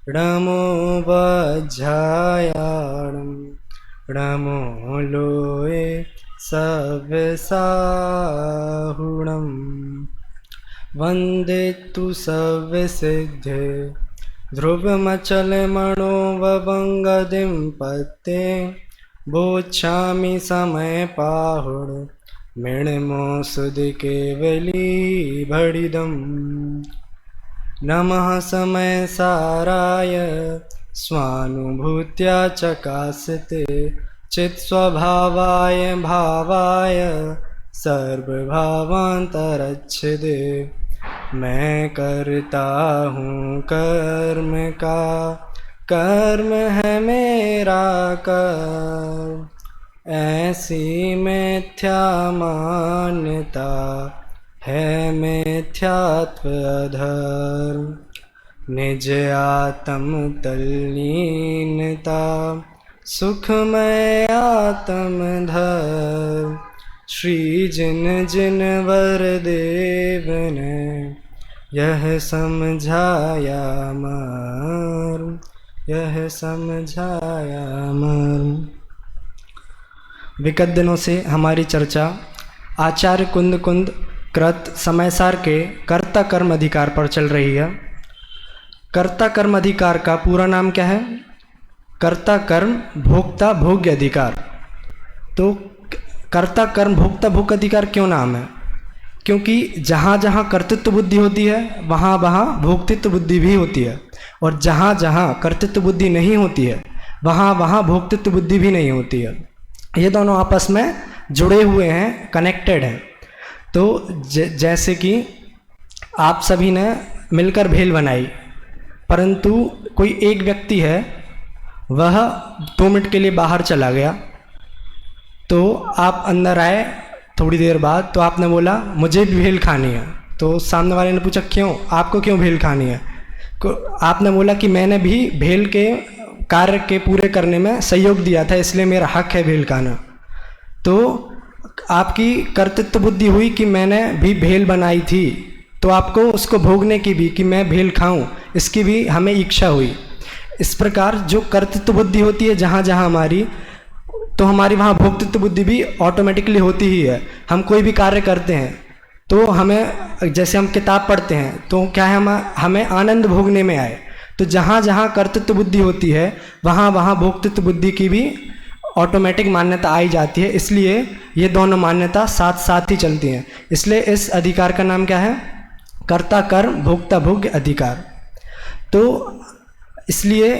नमो वज्रायाणं नमो लोये सव्यसाहुणं वन्दे तु सव्यसिद्धे ध्रुवमचलमणोवङ्गदिं पत्ते बोच्छामि समयपाहुड मृण्मो सुदकेवली भडिदम् नमः समयसाराय स्वानुभूत्या चकासते चित्स्वभावाय भावाय सर्वभावान्तरच्छिदे मैं करता हूँ कर्म का कर्म है मेरा कर्म ऐसी मिथ्या मान्यता है मिथ्यात्व अधर्म निज आत्म तल्लीनता सुखमय आत्म धर्म श्री जिन जिन वर देव ने यह समझाया मर्म यह समझाया मर्म। विगत दिनों से हमारी चर्चा आचार्य कुंद कुंद कृत समयसार के कर्ता कर्म अधिकार पर चल रही है। कर्ता कर्म अधिकार का पूरा नाम क्या है? कर्ता कर्म भोक्ता भोग्य अधिकार। तो कर्ता कर्म भोक्ता भोग्य अधिकार क्यों नाम है? क्योंकि जहाँ जहाँ कर्तृत्व बुद्धि होती है वहाँ वहाँ भोक्तृत्व बुद्धि भी होती है, और जहाँ जहाँ कर्तृत्व बुद्धि नहीं होती है वहाँ वहाँ भोक्तृत्व बुद्धि भी नहीं होती है। ये दोनों आपस में जुड़े हुए हैं, कनेक्टेड हैं। तो जैसे कि आप सभी ने मिलकर भेल बनाई, परंतु कोई एक व्यक्ति है वह 2 मिनट के लिए बाहर चला गया, तो आप अंदर आए थोड़ी देर बाद, तो आपने बोला मुझे भी भेल खानी है। तो सामने वाले ने पूछा क्यों, आपको क्यों भेल खानी है? आपने बोला कि मैंने भी भेल के कार्य के पूरे करने में सहयोग दिया था, इसलिए मेरा हक है भेल खाना। तो आपकी कर्तृत्व बुद्धि हुई कि मैंने भी भेल बनाई थी, तो आपको उसको भोगने की भी, कि मैं भेल खाऊं, इसकी भी हमें इच्छा हुई। इस प्रकार जो कर्तृत्व बुद्धि होती है जहाँ जहाँ हमारी, तो हमारी वहाँ भोक्तृत्व बुद्धि भी ऑटोमेटिकली होती ही है। हम कोई भी कार्य करते हैं तो हमें, जैसे हम किताब पढ़ते हैं तो क्या है, हमें आनंद भोगने में आए। तो जहाँ जहाँ कर्तृत्व बुद्धि होती है वहाँ वहाँ भोक्तृत्व बुद्धि की भी ऑटोमेटिक मान्यता आई जाती है। इसलिए ये दोनों मान्यता साथ साथ ही चलती हैं। इसलिए इस अधिकार का नाम क्या है? कर्ता कर्म भोक्ता भोग्य अधिकार। तो इसलिए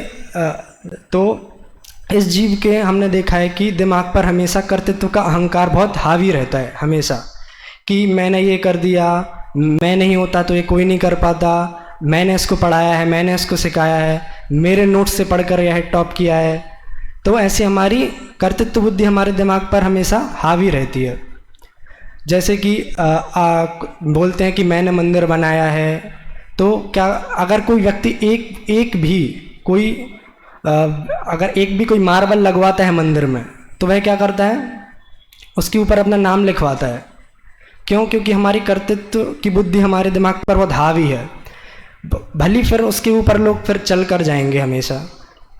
तो इस जीव के हमने देखा है कि दिमाग पर हमेशा कर्तृत्व का अहंकार बहुत हावी रहता है, हमेशा कि मैंने ये कर दिया, मैं नहीं होता तो ये कोई नहीं कर पाता, मैंने इसको पढ़ाया है, मैंने इसको सिखाया है, मेरे नोट्स से पढ़कर यह टॉप किया है। तो ऐसी हमारी कर्तृत्व बुद्धि हमारे दिमाग पर हमेशा हावी रहती है। जैसे कि बोलते हैं कि मैंने मंदिर बनाया है, तो क्या अगर कोई व्यक्ति अगर एक भी कोई मार्बल लगवाता है मंदिर में, तो वह क्या करता है? उसके ऊपर अपना नाम लिखवाता है। क्यों? क्योंकि हमारी कर्तृत्व की बुद्धि हमारे दिमाग पर बहुत हावी है। भली फिर उसके ऊपर लोग फिर चल कर जाएंगे, हमेशा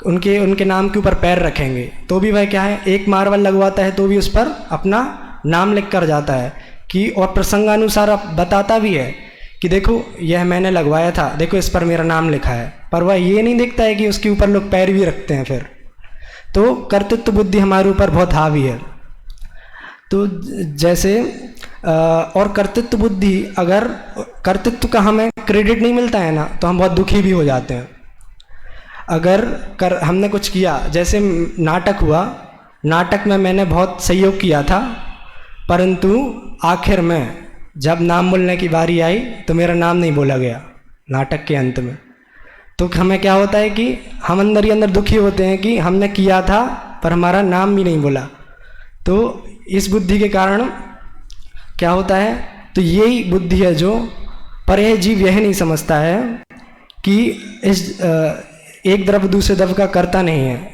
उनके नाम के ऊपर पैर रखेंगे, तो भी वह क्या है, एक मार्बल लगवाता है तो भी उस पर अपना नाम लिख कर जाता है कि, और प्रसंगानुसार बताता भी है कि देखो यह मैंने लगवाया था, देखो इस पर मेरा नाम लिखा है। पर वह ये नहीं देखता है कि उसके ऊपर लोग पैर भी रखते हैं फिर। तो कर्तृत्व बुद्धि हमारे ऊपर बहुत हावी है। तो जैसे और कर्तृत्व बुद्धि, अगर कर्तृत्व का हमें क्रेडिट नहीं मिलता है ना, तो हम बहुत दुखी भी हो जाते हैं। अगर हमने कुछ किया, जैसे नाटक हुआ, नाटक में मैंने बहुत सहयोग किया था, परंतु आखिर में जब नाम बोलने की बारी आई तो मेरा नाम नहीं बोला गया नाटक के अंत में। तो हमें क्या होता है कि हम अंदर ही अंदर दुखी होते हैं कि हमने किया था पर हमारा नाम भी नहीं बोला। तो इस बुद्धि के कारण क्या होता है, तो यही बुद्धि है जो, पर यह जीव यह नहीं समझता है कि इस एक द्रव्य दूसरे द्रव्य का कर्ता नहीं है,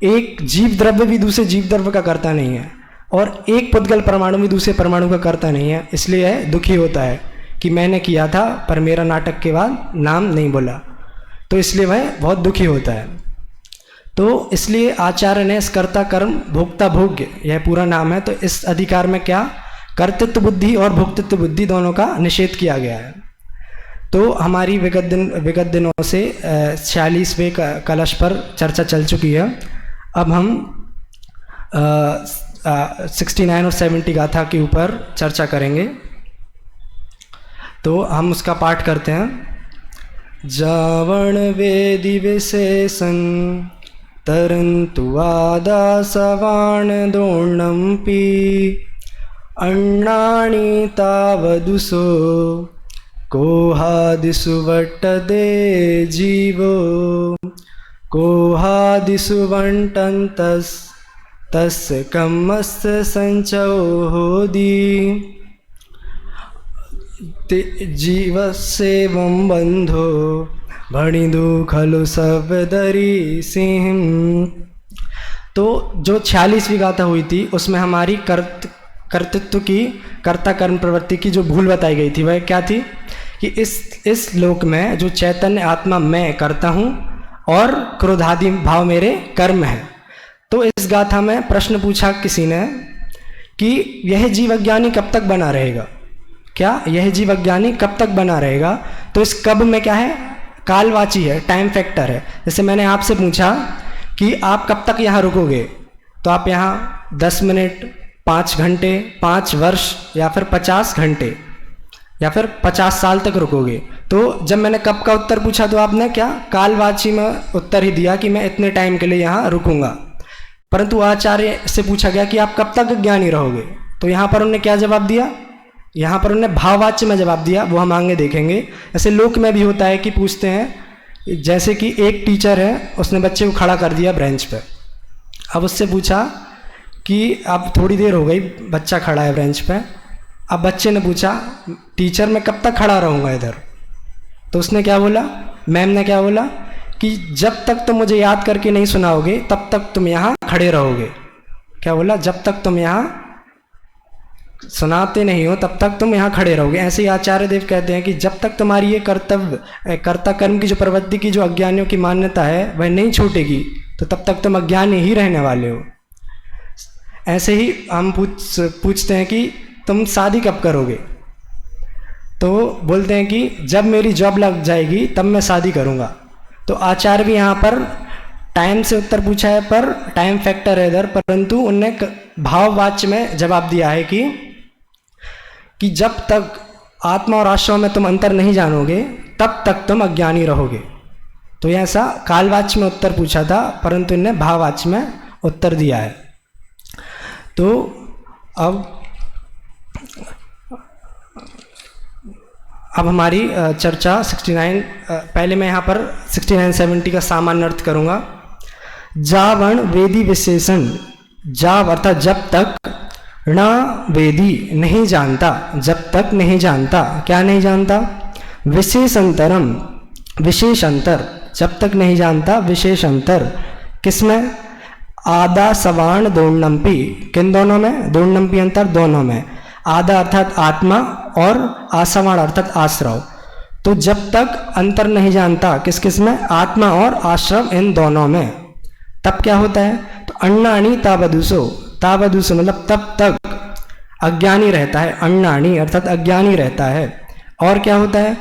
एक जीव द्रव्य भी दूसरे जीव द्रव्य का कर्ता नहीं है, और एक पुद्गल परमाणु भी दूसरे परमाणु का कर्ता नहीं है। इसलिए यह दुखी होता है कि मैंने किया था पर मेरा नाटक के बाद नाम नहीं बोला। तो इसलिए वह बहुत दुखी होता है। तो इसलिए आचार्य ने इस कर्ता कर्म भोक्ता भोग्य, यह पूरा नाम है, तो इस अधिकार में क्या कर्तृत्व बुद्धि और भोक्तृत्व बुद्धि दोनों का निषेध किया गया है। तो हमारी विगत दिनों से 46वें कलश पर चर्चा चल चुकी है। अब हम 69 और 70 गाथा के ऊपर चर्चा करेंगे। तो हम उसका पाठ करते हैं। जावण वेदि विशेषं तरन्तु आदा सवाण दोर्णम्पि अन्नानि तावदुसो कोहादिषु वर्तते जीवो कोहादिषु वंटन्तस् तस्य कम्मस्य संचयो होदि जीवस्येवं बंधो भणिदु खलु सबदरी सिंह। तो जो 46वीं गाथा हुई थी उसमें हमारी कर्तृत्व की कर्ता कर्म प्रवृत्ति की जो भूल बताई गई थी वह क्या थी कि इस लोक में जो चैतन्य आत्मा मैं करता हूँ और क्रोधादि भाव मेरे कर्म है। तो इस गाथा में प्रश्न पूछा किसी ने कि यह जीव अज्ञानी कब तक बना रहेगा, क्या यह जीव अज्ञानी कब तक बना रहेगा। तो इस कब में क्या है, कालवाची है, टाइम फैक्टर है। जैसे मैंने आपसे पूछा कि आप कब तक यहाँ रुकोगे, तो आप यहाँ 10 मिनट, 5 घंटे, 5 वर्ष या फिर 50 घंटे या फिर 50 साल तक रुकोगे। तो जब मैंने कब का उत्तर पूछा तो आपने क्या कालवाची में उत्तर ही दिया कि मैं इतने टाइम के लिए यहाँ रुकूंगा। परंतु आचार्य से पूछा गया कि आप कब तक ज्ञानी रहोगे, तो यहाँ पर उन्होंने क्या जवाब दिया, यहाँ पर उन्होंने भाववाच्य में जवाब दिया, वो हम आगे देखेंगे। ऐसे लोक में भी होता है कि पूछते हैं, जैसे कि एक टीचर है उसने बच्चे को खड़ा कर दिया ब्रेंच पे। अब उससे पूछा कि अब थोड़ी देर हो गई बच्चा खड़ा है ब्रेंच पे। अब बच्चे ने पूछा टीचर मैं कब तक खड़ा रहूँगा इधर, तो उसने क्या बोला, मैम ने क्या बोला कि जब तक तुम मुझे याद करके नहीं सुनाओगे तब तक तुम यहाँ खड़े रहोगे। क्या बोला, जब तक तुम यहाँ सुनाते नहीं हो तब तक तुम यहाँ खड़े रहोगे। ऐसे ही आचार्य देव कहते हैं कि जब तक तुम्हारी ये कर्ता कर्म की जो प्रवृत्ति की जो अज्ञानियों की मान्यता है वह नहीं छूटेगी तो तब तक तुम अज्ञानी ही रहने वाले हो। ऐसे ही हम पूछते हैं कि तुम शादी कब करोगे, तो बोलते हैं कि जब मेरी जॉब लग जाएगी तब मैं शादी करूँगा। तो आचार्य भी यहाँ पर टाइम से उत्तर पूछा है पर टाइम फैक्टर है इधर, परंतु उनने भाववाच्य में जवाब दिया है कि जब तक आत्मा और आश्रम में तुम अंतर नहीं जानोगे तब तक तुम अज्ञानी रहोगे। तो ये ऐसा कालवाच्य में उत्तर पूछा था परंतु इन्हें भाववाच्य में उत्तर दिया है। तो अब हमारी चर्चा 69, पहले मैं यहाँ पर 69-70 का सामान्य अर्थ करूँगा। जावण वेदी विशेषण, जाव अर्थात जब तक, ण वेदी नहीं जानता, जब तक नहीं जानता, क्या नहीं जानता, विशेषांतरम विशेष अंतर, जब तक नहीं जानता विशेष अंतर, किसमें, आदा सवाण दोर्णम्पि, किन दोनों में, दोर्णम्पि अंतर दोनों में, आदा अर्थात आत्मा और आसवाण अर्थात आश्रव। तो जब तक अंतर नहीं जानता किस किस में, आत्मा और आश्रव इन दोनों में, तब क्या होता है, तो अन्नानी तावदुसो, तावदुसो मतलब तब तक अज्ञानी रहता है, अन्नानी अर्थात अज्ञानी रहता है। और क्या होता है,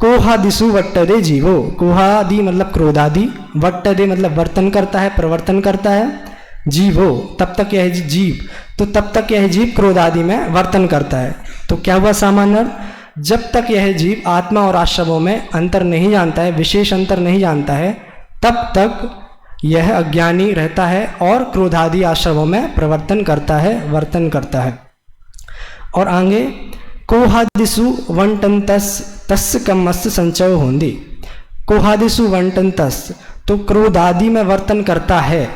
कोहादिसु वट्टदे जीवो, कोहादि मतलब क्रोधादि, वट्टदे मतलब वर्तन करता है, प्रवर्तन करता है, जीवो तब तक यह जीव, तो तब तक यह जीव क्रोधादि में वर्तन करता है। तो क्या हुआ सामान्य, जब तक यह जीव आत्मा और आश्रवों में अंतर नहीं जानता है, विशेष अंतर नहीं जानता है, तब तक यह अज्ञानी रहता है और क्रोधादि आश्रवों में प्रवर्तन करता है, वर्तन करता है। और आगे कोहादिसु वंटंतस तस्य कम्मस्य संचयो होंदी, कोहादिसु वंटंतस, तो क्रोधादि में वर्तन करता है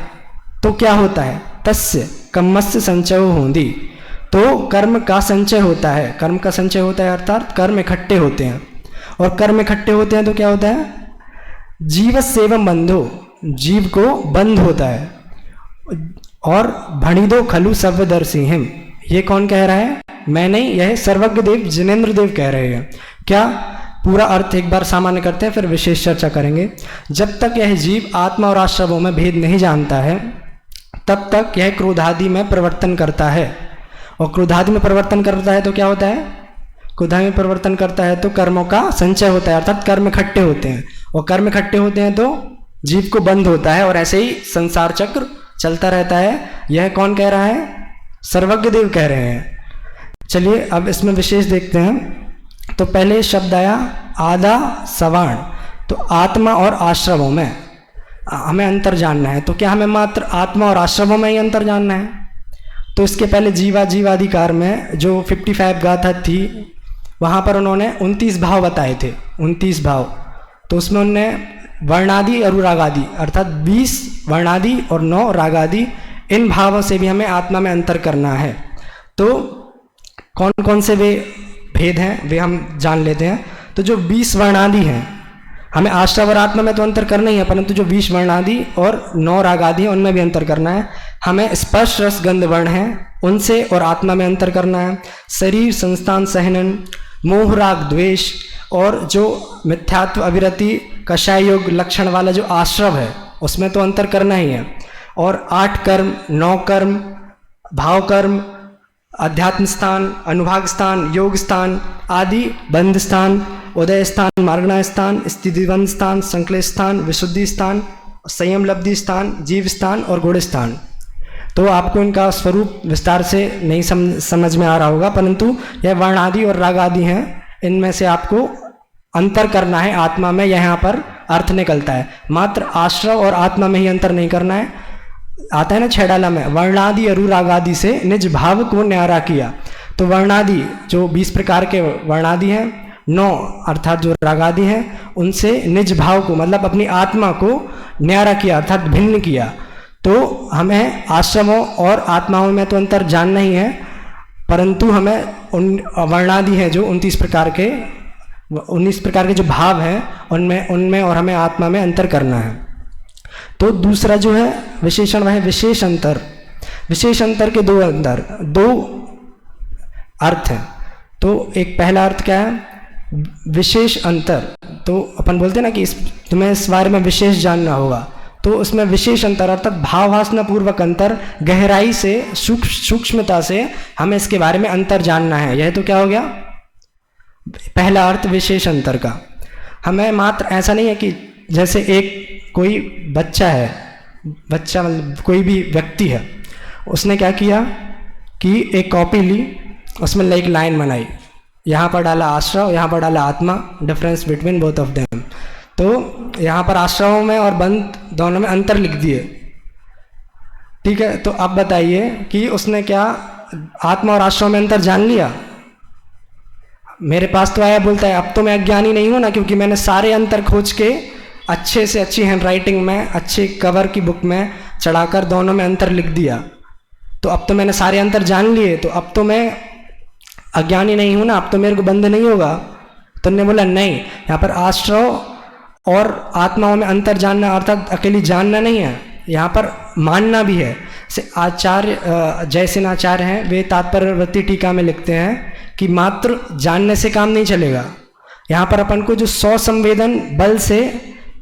तो क्या होता है, तस्य कम्मस्य संचयो होंदी, तो कर्म का संचय होता है, कर्म का संचय होता है अर्थात कर्म इकट्ठे होते हैं, और कर्म इकट्ठे होते हैं तो क्या होता है, जीवस्येवं बंधो, जीव को बंध होता है। और भणिदो खलु सर्वदर्शिहिम, ये कौन कह रहा है, मैं नहीं, यह सर्वज्ञ देव जिनेन्द्र देव कह रहे हैं। क्या, पूरा अर्थ एक बार सामान्य करते हैं, फिर विशेष चर्चा करेंगे। जब तक यह जीव आत्मा और आश्रवों में भेद नहीं जानता है तब तक यह क्रोधादि में परिवर्तन करता है, और क्रोधादि में परिवर्तन करता है तो क्या होता है, क्रोधादि में परिवर्तन करता है तो कर्मों का संचय होता है, अर्थात कर्म इकट्ठे होते हैं, और कर्म इकट्ठे होते हैं तो जीव को बंध होता है, और ऐसे ही संसार चक्र चलता रहता है। यह कौन कह रहा है, सर्वज्ञ देव कह रहे हैं। चलिए अब इसमें विशेष देखते हैं। तो पहले शब्द आया आधा सवर्ण, तो आत्मा और आश्रवों में हमें अंतर जानना है। तो क्या हमें मात्र आत्मा और आश्रवों में ही अंतर जानना है? तो इसके पहले जीवाधिकार में जो 55 गाथा थी वहाँ पर उन्होंने 29 भाव बताए थे, 29 भाव। तो उसमें उन्होंने वर्णादि और रागादि अर्थात 20 वर्णादि और 9 रागादि, इन भावों से भी हमें आत्मा में अंतर करना है। तो कौन कौन से वे भेद हैं वे हम जान लेते हैं। तो जो 20 वर्णादि हैं, हमें आश्रव और आत्मा में तो अंतर करना ही है, परंतु जो 20 वर्णादि और 9 रागादि हैं उनमें भी अंतर करना है। हमें स्पर्श रस गंध वर्ण हैं उनसे और आत्मा में अंतर करना है। शरीर संस्थान सहनन, मोह राग द्वेष, और जो मिथ्यात्व अविरति कषाय योग लक्षण वाला जो आश्रव है उसमें तो अंतर करना ही है। और 8 कर्म, 9 कर्म, भाव कर्म, अध्यात्म स्थान, अनुभाग स्थान, योग स्थान आदि, बंध स्थान, उदय स्थान, मार्गणा स्थान, स्थितिबंध स्थान, संकलेश स्थान, विशुद्धि स्थान, संयम लब्धि स्थान, जीव स्थान और गुण स्थान। तो आपको इनका स्वरूप विस्तार से नहीं समझ में आ रहा होगा, परंतु यह वर्ण आदि और राग आदि हैं, इनमें से आपको अंतर करना है आत्मा में, यहाँ पर अर्थ निकलता है। मात्र आश्रव और आत्मा में ही अंतर नहीं करना है। आता है ना छेडाला में, वर्णादि अरु रागादि से निज भाव को न्यारा किया। तो वर्णादि जो 20 प्रकार के वर्णादि हैं, 9 अर्थात जो रागादि हैं, उनसे निज भाव को मतलब अपनी आत्मा को न्यारा किया अर्थात भिन्न किया। तो हमें आश्रमों और आत्माओं में तो अंतर जानना ही है, परंतु हमें उन वर्णादि हैं जो 19 प्रकार के जो भाव हैं उनमें और हमें आत्मा में अंतर करना है। तो दूसरा जो है विशेषण वह है विशेष अंतर। विशेष अंतर के दो अर्थ हैं। तो एक पहला अर्थ क्या है, विशेष अंतर। तो अपन बोलते हैं ना कि तुम्हें इस बारे में विशेष जानना होगा, तो उसमें विशेष अंतर अर्थात भाववासना पूर्वक अंतर, गहराई से सूक्ष्मता से हमें इसके बारे में अंतर जानना है। यह तो क्या हो गया, पहला अर्थ विशेष अंतर का। हमें मात्र ऐसा नहीं है कि जैसे एक कोई बच्चा है, बच्चा मतलब कोई भी व्यक्ति है, उसने क्या किया कि एक कॉपी ली, उसमें एक लाइन बनाई, यहाँ पर डाला आश्रव, यहाँ पर डाला आत्मा, difference between both of them. तो यहाँ पर आश्रवों में और बंध दोनों में अंतर लिख दिए, ठीक है। तो अब बताइए कि उसने क्या आत्मा और आश्रव में अंतर जान लिया? मेरे पास तो आया, बोलता है अब तो मैं अज्ञानी नहीं हूँ ना, क्योंकि मैंने सारे अंतर खोज के अच्छे से अच्छी हैंडराइटिंग में, अच्छे कवर की बुक में चढ़ाकर दोनों में अंतर लिख दिया। तो अब तो मैंने सारे अंतर जान लिए, तो अब तो मैं अज्ञानी नहीं हूँ ना, अब तो मेरे को बंध नहीं होगा। तो उन्होंने बोला नहीं, यहाँ पर आश्रव और आत्माओं में अंतर जानना अर्थात अकेली जानना नहीं है, यहाँ पर मानना भी है। से आचार्य जयसेन आचार्य हैं, वे तात्पर्यवृत्ति टीका में लिखते हैं कि मात्र जानने से काम नहीं चलेगा, यहाँ पर अपन को जो 100 संवेदन बल से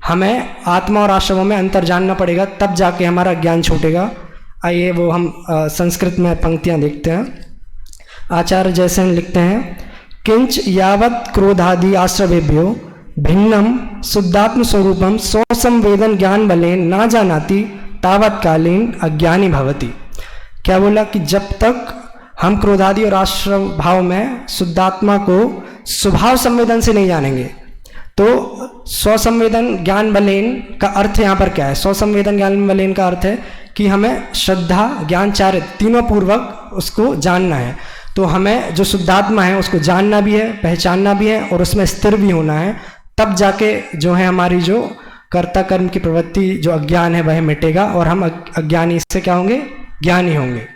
हमें आत्मा और आश्रमों में अंतर जानना पड़ेगा, तब जाके हमारा ज्ञान छूटेगा। आइए वो हम संस्कृत में पंक्तियाँ देखते हैं। आचार्य जयसेन लिखते हैं, किंच यावत् क्रोधादि आश्रवेभ्यो भिन्नम शुद्धात्म स्वरूपम स्वसंवेदन ज्ञान बलेन ना जानाति तावत्कालीन अज्ञानी भवति। क्या बोला कि जब तक हम क्रोधादि और आश्रव भाव में शुद्धात्मा को स्वभाव संवेदन से नहीं जानेंगे, तो स्वसंवेदन ज्ञान बलेन का अर्थ यहाँ पर क्या है? स्वसंवेदन ज्ञान बलेन का अर्थ है कि हमें श्रद्धा ज्ञान चारित्र तीनों पूर्वक उसको जानना है। तो हमें जो शुद्धात्मा है उसको जानना भी है, पहचानना भी है और उसमें स्थिर भी होना है, तब जाके जो है हमारी जो कर्ता कर्म की प्रवृत्ति जो अज्ञान है वह मिटेगा और हम अज्ञानी से क्या होंगे? ज्ञानी होंगे।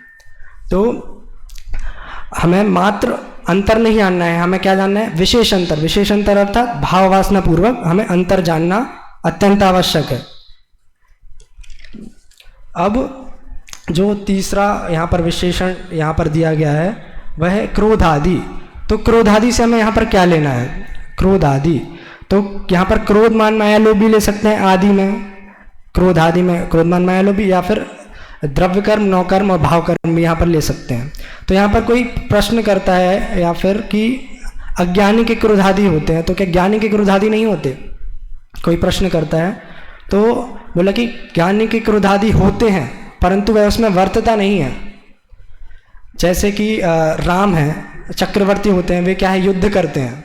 तो हमें मात्र अंतर नहीं जानना है, हमें क्या जानना है? विशेष अंतर। विशेष अंतर अर्थात भाव वासना पूर्वक हमें अंतर जानना अत्यंत आवश्यक है। अब जो तीसरा यहाँ पर विशेषण यहाँ पर दिया गया है वह है क्रोध आदि। तो क्रोध आदि से हमें यहाँ पर क्या लेना है? क्रोध आदि। तो यहाँ पर क्रोध मान माया लोभ भी ले सकते हैं आदि में, क्रोध आदि में क्रोध मान माया लोभ भी, या फिर द्रव्य कर्म, नौकर्म और भाव कर्म भी यहाँ पर ले सकते हैं। तो यहाँ पर कोई प्रश्न करता है या फिर कि अज्ञानी के क्रोधादि होते हैं, तो क्या ज्ञानी के क्रोधादि नहीं होते? कोई प्रश्न करता है तो बोला कि ज्ञानी के क्रोधादि होते हैं परंतु वह उसमें वर्तता नहीं है। जैसे कि राम है, चक्रवर्ती होते हैं, वे क्या है, युद्ध करते हैं,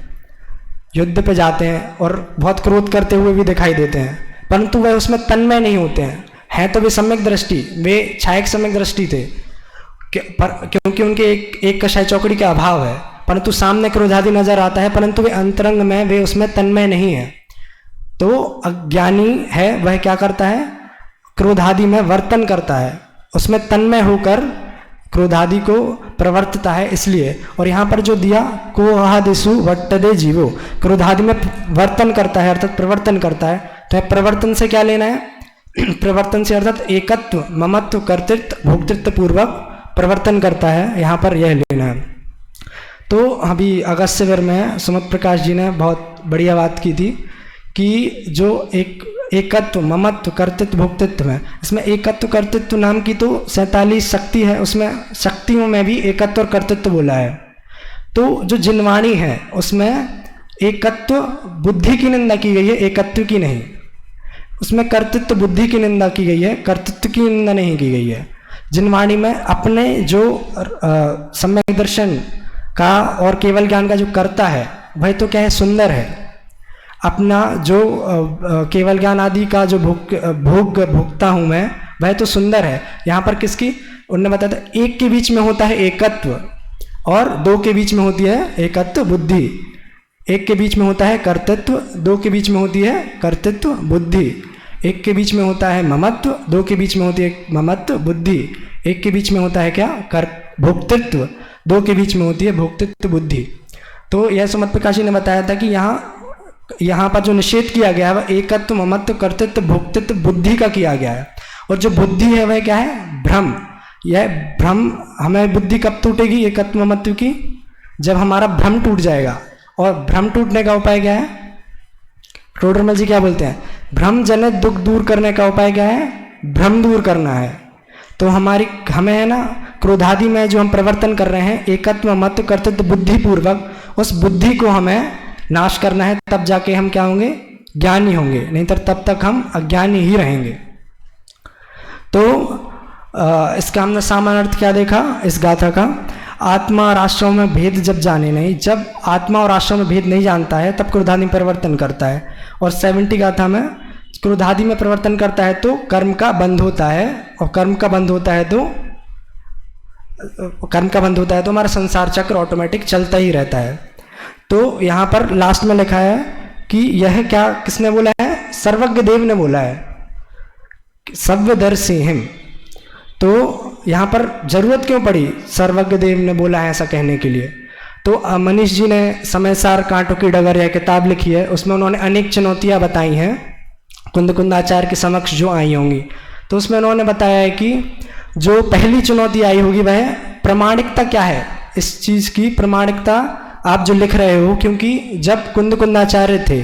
युद्ध पे जाते हैं और बहुत क्रोध करते हुए भी दिखाई देते हैं, परंतु वह उसमें तन्मय नहीं होते हैं तो वे सम्यक दृष्टि, वे छायक सम्यक दृष्टि थे, क्योंकि उनके एक कषाय चौकड़ी का अभाव है, परंतु सामने क्रोधादि नजर आता है, परंतु वे अंतरंग में वे उसमें तन्मय नहीं है। तो अज्ञानी है वह क्या करता है, क्रोधादि में वर्तन करता है, उसमें तन्मय होकर क्रोधादि को प्रवर्तता है इसलिए। और यहाँ पर जो दिया को आदिशु वट्टदे जीवो, क्रोधादि में वर्तन करता है अर्थात प्रवर्तन करता है। तो प्रवर्तन से क्या लेना है, प्रवर्तन से अर्थात एकत्व, ममत्व, कर्तृत्व, भोक्तृत्व पूर्वक प्रवर्तन करता है, यहाँ पर यह लेना है। तो अभी अगस्त शिविर में सुमत प्रकाश जी ने बहुत बढ़िया बात की थी कि जो एकत्व, ममत्व, कर्तृत्व, भोक्तृत्व है, इसमें एकत्व कर्तृत्व नाम की तो 47 शक्ति है, उसमें शक्तियों में भी एकत्व और कर्तृत्व बोला है। तो जो जिनवाणी है उसमें एकत्व बुद्धि की निंदा की गई है, एकत्व की नहीं। उसमें कर्तृत्व बुद्धि की निंदा की गई है, कर्तृत्व की निंदा नहीं की गई है। जिनवाणी में अपने जो सम्यक दर्शन का और केवल ज्ञान का जो कर्ता है वह तो क्या है, सुंदर है। अपना जो केवल ज्ञान आदि का जो भोगता हूँ मैं, वह तो सुंदर है। यहाँ पर किसकी, उन्होंने बताया था एक के बीच में होता है एकत्व और दो के बीच में होती है एकत्व बुद्धि। एक के बीच में होता है कर्तृत्व, दो के बीच में होती है कर्तृत्व बुद्धि। एक के बीच में होता है ममत्व, दो के बीच में होती है ममत्व बुद्धि। एक के बीच में होता है क्या, भोक्तृत्व, दो के बीच में होती है भोक्तृत्व बुद्धि। तो यह सुमत प्रकाश जी ने बताया था कि यहाँ पर जो निषेध किया गया है वह एकत्व, ममत्व, कर्तृत्व, भोक्तृत्व बुद्धि का किया गया है। और जो बुद्धि है वह क्या है, भ्रम। यह भ्रम, हमें बुद्धि कब टूटेगी एकत्व ममत्व की, जब हमारा भ्रम टूट जाएगा। और भ्रम टूटने का उपाय क्या है, टोडरमल जी क्या बोलते हैं, भ्रम जनित दुख दूर करने का उपाय क्या है, भ्रम दूर करना है। तो हमें है ना, क्रोधादि में जो हम प्रवर्तन कर रहे हैं एकत्व, ममत्व, कर्तृत्व बुद्धि पूर्वक, उस बुद्धि को हमें नाश करना है, तब जाके हम क्या होंगे, ज्ञानी होंगे, नहीं तो तब तक हम अज्ञानी ही रहेंगे। तो इसका हमने सामान्य अर्थ क्या देखा इस गाथा का, आत्मा और आश्रम में भेद जब जाने नहीं, जब आत्मा और आश्रम में भेद नहीं जानता है तब क्रोधादि में परिवर्तन करता है। और 70 गाथा में क्रोधादि में परिवर्तन करता है तो कर्म का बंध होता है, और कर्म का बंध होता है तो हमारा संसार चक्र ऑटोमेटिक चलता ही रहता है। तो यहाँ पर लास्ट में लिखा है कि यह क्या किसने बोला है, सर्वज्ञ देव ने बोला है, सव्यदर्शी हिम। तो यहाँ पर जरूरत क्यों पड़ी, सर्वज्ञ देव ने बोला है ऐसा कहने के लिए। तो मनीष जी ने समयसार कांटों की डगर यह किताब लिखी है, उसमें उन्होंने अनेक चुनौतियाँ बताई हैं कुंद आचार्य के समक्ष जो आई होंगी। तो उसमें उन्होंने बताया है कि जो पहली चुनौती आई होगी वह प्रामाणिकता क्या है, इस चीज़ की प्रामाणिकता आप जो लिख रहे हो, क्योंकि जब कुंदाचार्य थे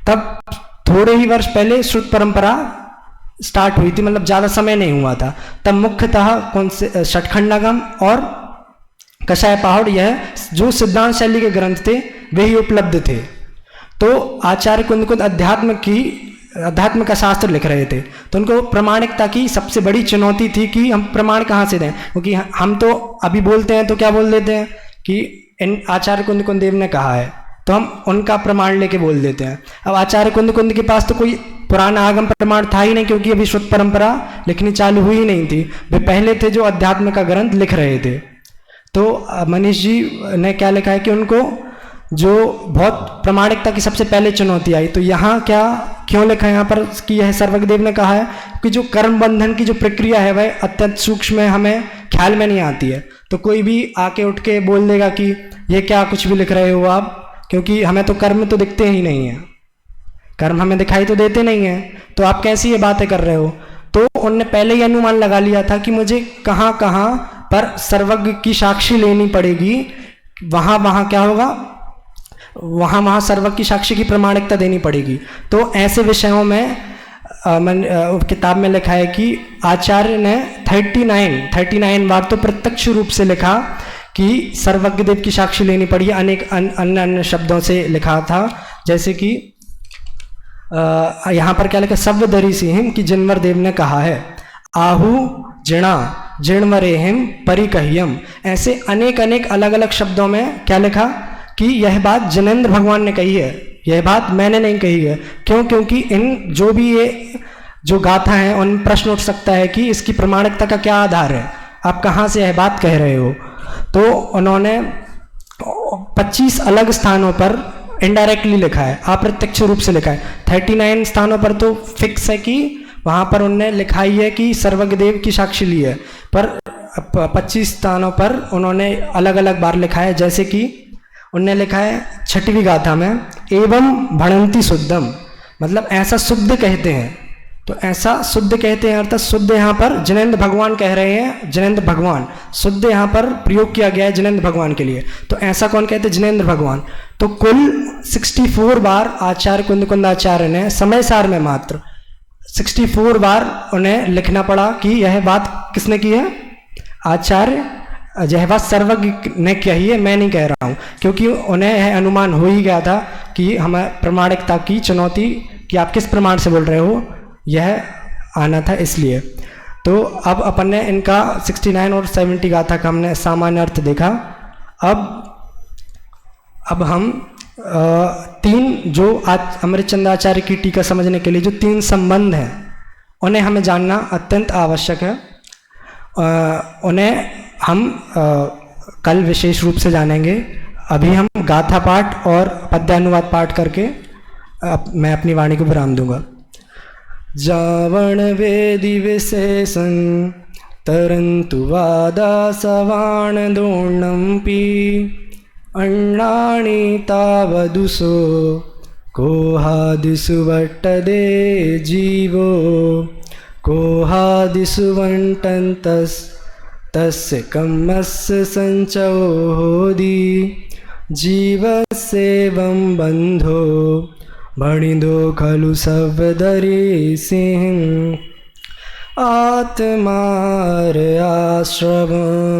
तब थोड़े ही वर्ष पहले श्रुत परंपरा स्टार्ट हुई थी, मतलब ज़्यादा समय नहीं हुआ था। तब मुख्यतः कौन से षटखंडागम और कषाय पहाड़, यह जो सिद्धांत शैली के ग्रंथ थे वे ही उपलब्ध थे। तो आचार्य कुंद अध्यात्म का शास्त्र लिख रहे थे, तो उनको प्रामाणिकता की सबसे बड़ी चुनौती थी कि हम प्रमाण कहाँ से दें, क्योंकि हम तो अभी बोलते हैं तो क्या बोल देते हैं कि इन आचार्य कुंद देव ने कहा है, तो हम उनका प्रमाण लेके बोल देते हैं। अब आचार्य कुंद के पास तो कोई पुराना आगम प्रमाण था ही नहीं, क्योंकि अभी श्रुत परंपरा लिखनी चालू हुई नहीं थी, वे पहले थे जो अध्यात्म का ग्रंथ लिख रहे थे। तो मनीष जी ने क्या लिखा है कि उनको जो बहुत प्रामाणिकता की सबसे पहले चुनौती आई। तो यहाँ क्या क्यों लिखा है यहाँ पर कि यह सर्वज्ञ देव ने कहा है कि जो कर्म बंधन की जो प्रक्रिया है वह अत्यंत सूक्ष्म है, हमें ख्याल में नहीं आती है। तो कोई भी आके उठ के बोल देगा कि ये क्या कुछ भी लिख रहे हो आप, क्योंकि हमें तो कर्म तो दिखते ही नहीं है, कर्म हमें दिखाई तो देते नहीं है, तो आप कैसी ये बातें कर रहे हो। तो उनने पहले ही अनुमान लगा लिया था कि मुझे कहाँ कहाँ पर सर्वज्ञ की साक्षी लेनी पड़ेगी, वहाँ क्या होगा, वहाँ वहाँ सर्वज्ञ की साक्षी की प्रामाणिकता देनी पड़ेगी। तो ऐसे विषयों में किताब में लिखा है कि आचार्य ने 39 बार तो प्रत्यक्ष रूप से लिखा कि सर्वज्ञ देव की साक्षी लेनी पड़ी। अनेक अन्य शब्दों से लिखा था, जैसे कि यहाँ पर क्या लिखा, सव्यदरी सिंह कि जिनवर देव ने कहा है आहु जिणा जिणवरेहिम परिकह्यम। ऐसे अनेक अलग अलग शब्दों में क्या लिखा कि यह बात जिनेंद्र भगवान ने कही है, यह बात मैंने नहीं कही है। क्यों? क्योंकि इन जो भी ये जो गाथा है उन प्रश्न उठ सकता है कि इसकी प्रामाणिकता का क्या आधार है, आप कहाँ से यह बात कह रहे हो। तो उन्होंने 25 अलग स्थानों पर इनडायरेक्टली लिखा है, अप्रत्यक्ष रूप से लिखा है। 39 स्थानों पर तो फिक्स है कि वहाँ पर उन्होंने लिखा ही है कि सर्वज्ञ देव की साक्षी ली है, पर 25 स्थानों पर उन्होंने अलग अलग बार लिखा है। जैसे कि उन्होंने लिखा है 6वीं गाथा में एवं भणंती शुद्धम, मतलब ऐसा शुद्ध कहते हैं। तो ऐसा शुद्ध कहते हैं अर्थात शुद्ध यहाँ पर जिनेंद्र भगवान कह रहे हैं, जिनेंद्र भगवान शुद्ध यहाँ पर प्रयोग किया गया है जिनेंद्र भगवान के लिए। तो ऐसा कौन कहते हैं? जिनेंद्र भगवान। तो कुल 64 बार आचार्य कुंद आचार्य ने समय सार में मात्र 64 बार उन्हें लिखना पड़ा कि यह बात किसने की है? आचार्य, यह बात सर्वज्ञ ने कही है, मैं नहीं कह रहा हूँ। क्योंकि उन्हें यह अनुमान हो ही गया था कि हमें प्रामाणिकता की चुनौती कि आप किस प्रमाण से बोल रहे हो, यह आना था इसलिए। तो अब अपन ने इनका 69 और 70 गाथा का हमने सामान्य अर्थ देखा। अब हम 3 जो अमृतचंद्र आचार्य की टीका समझने के लिए जो 3 संबंध हैं उन्हें हमें जानना अत्यंत आवश्यक है। उन्हें हम कल विशेष रूप से जानेंगे। अभी हम गाथा पाठ और पद्यानुवाद पाठ करके मैं अपनी वाणी को विराम दूंगा। जावण वेदि विशेषण तरंतु वादा सवाण दोर्णंपि अण्णानि तावदुसो कोहादिषु वट्टदे जीवो कोहादिषु वंटन्तस्तस्य कम्मस्य संचोदि जीवस्येवं बन्धो भणिदो खलु सव्यदरी सिंह आत्मार आश्रम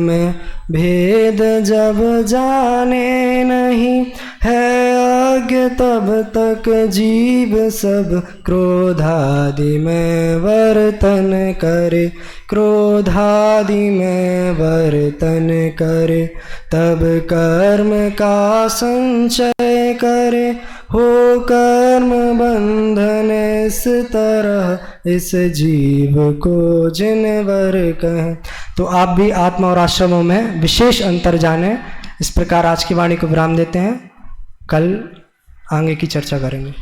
में भेद जब जाने नहीं है अज्ञ तब तक जीव सब क्रोधादि में वर्तन करे, क्रोधादि में वर्तन करे। तब कर्म का संचय करे हो कर्म बंधन इस तरह इस जीव को जिनवर कहें। तो आप भी आत्मा और आश्रमों में विशेष अंतर जाने। इस प्रकार आज की वाणी को विराम देते हैं, कल आगे की चर्चा करेंगे।